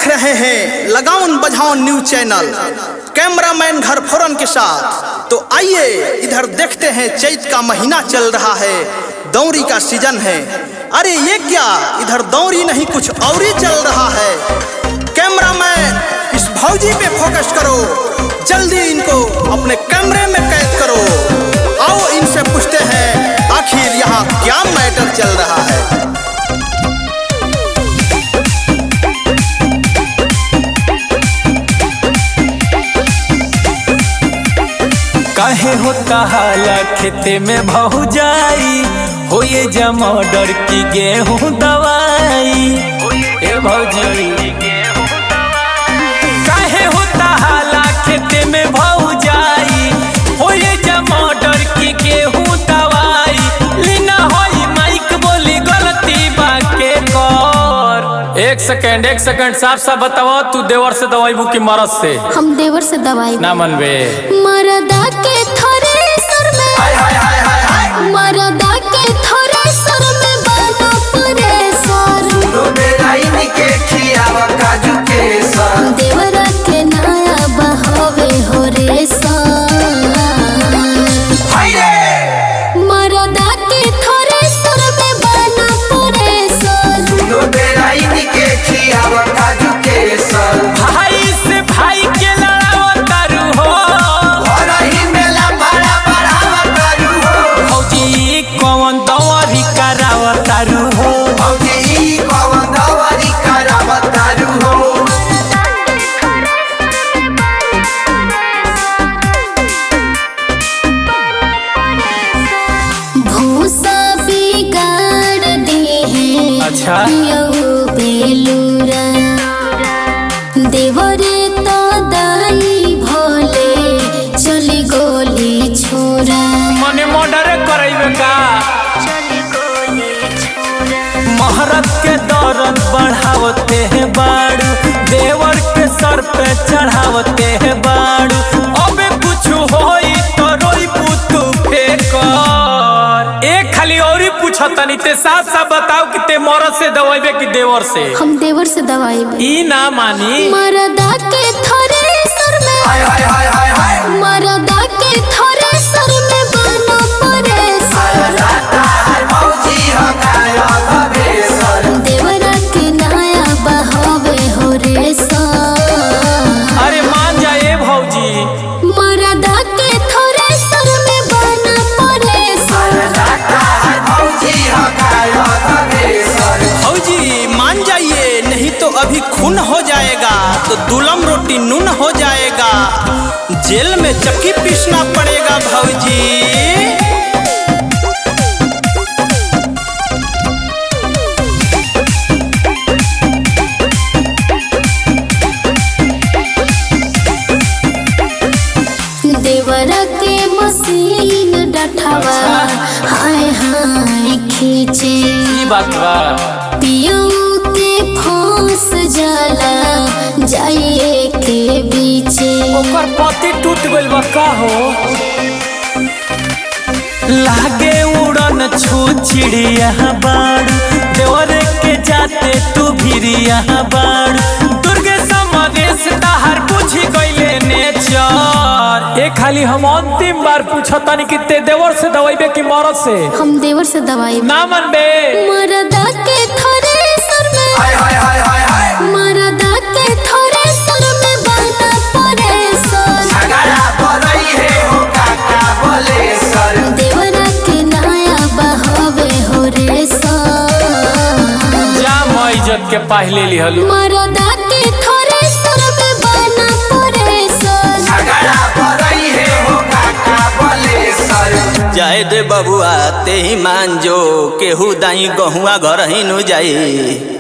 देख रहे हैं लगाउन बजाउन न्यूज चैनल, कैमरामैन घर फोरन के साथ। तो आइए इधर देखते हैं, चैत का महीना चल रहा है, दौरी का सीजन है। अरे ये क्या, इधर दौरी नहीं कुछ और ही चल रहा है। कैमरामैन इस भौजी पे फोकस करो, जल्दी इनको अपने कैमरे में कैद करो। आओ इनसे पूछते हैं आखिर यहाँ क्या मैटर चल रहा है। काहे होता हाला खेते में भौजाई, हो ये जमोडर की गेहूं दवाई। ए भौजी काहे होता हाला खेते में भौजाई, हो ये जमोडर की गेहूं दवाई। लीना होई माइक बोली गलती बाके कर। एक सेकंड साफ साफ बताओ, तू देवर से दवाई बुकी मरद से? हम देवर से दवाई ना मनबे। मरदा के थ्रेसर में, मरदा के थ्रेसर में बना परेशान। के खियावा काजू के सर, देवरा के नया बहावे हो रे सन। मरदा के थ्रेसर में बना परेशान। के खियावा काजू के सर। भाई से भाई के लड़ावतारू हो, भरही मेला बड़ा बढ़ावतारू हो। भौजी कौन दवारी करावतारू हो? भौजी कौन दवारी करावतारू हो। भूसा बिगाड़ दे है, अच्छा बेलूरा देवरे तो दाई भोले चली गोली छोरा। मने मर्डर करैबे का? महरत के दौरत बढ़ावते हैं बाड़ू, देवर के सर पे चढ़ावते हैं बाड़ू। अबे कुछ होई तो रोई पुतू फेकर। एक खाली और ही पूछो तनी, ते साफ साफ बताओ कि ते मरद से दवाइबे कि देवर से? हम देवर से दवाई ई ना मानी। मरदा के थ्रेसर में, मरदा के थ्रेसर में बना परेशान। भौजी हो काया भवेसर। देवरा के नया बहावे हो रे सन। अरे मान जाए भौजी। मरदा के थ्रेसर में बना परेशान। भौजी हो काया भवेसर। भौजी मान जाइए, नहीं तो अभी खून हो जाएगा, तो दुलम रोटी नून हो जाएगा, जेल में चक्की पीसना पड़ेगा भौजी। देवरा के मशीन डठावा, हाय हाय खींचे। ई बात बा। पियो के फांस जाला जाइए के बीचे। ओकर पति टूट गइल बा का हो? लागे उड़न छू चिड़िया बाड़ू, देवर के जाते तू भिरिया बाड़ू। दुर्गे समादेश ताहार बुझी गइले नेचर। एक खाली हम अंतिम बार पूछतानी कि ते देवर से दवाइबे कि मरद से? हम देवर से दवाई ना मनबे। मरदा के थ्रेसर में, मरदा के थ्रेसर में बना परेशान। झगड़ा भरई है हो काका बोले सर। देवरा के नया बहावे हो रे सन। जा मैं इज्जत के पहले लिहलू। मरदा के थ्रेसर में बना परेशान। झगड़ा भरई है हो काका बोले सर। जाए दे बबुआ ते ही मान जो, केहू दाई गहुआ घर ही नु जाई।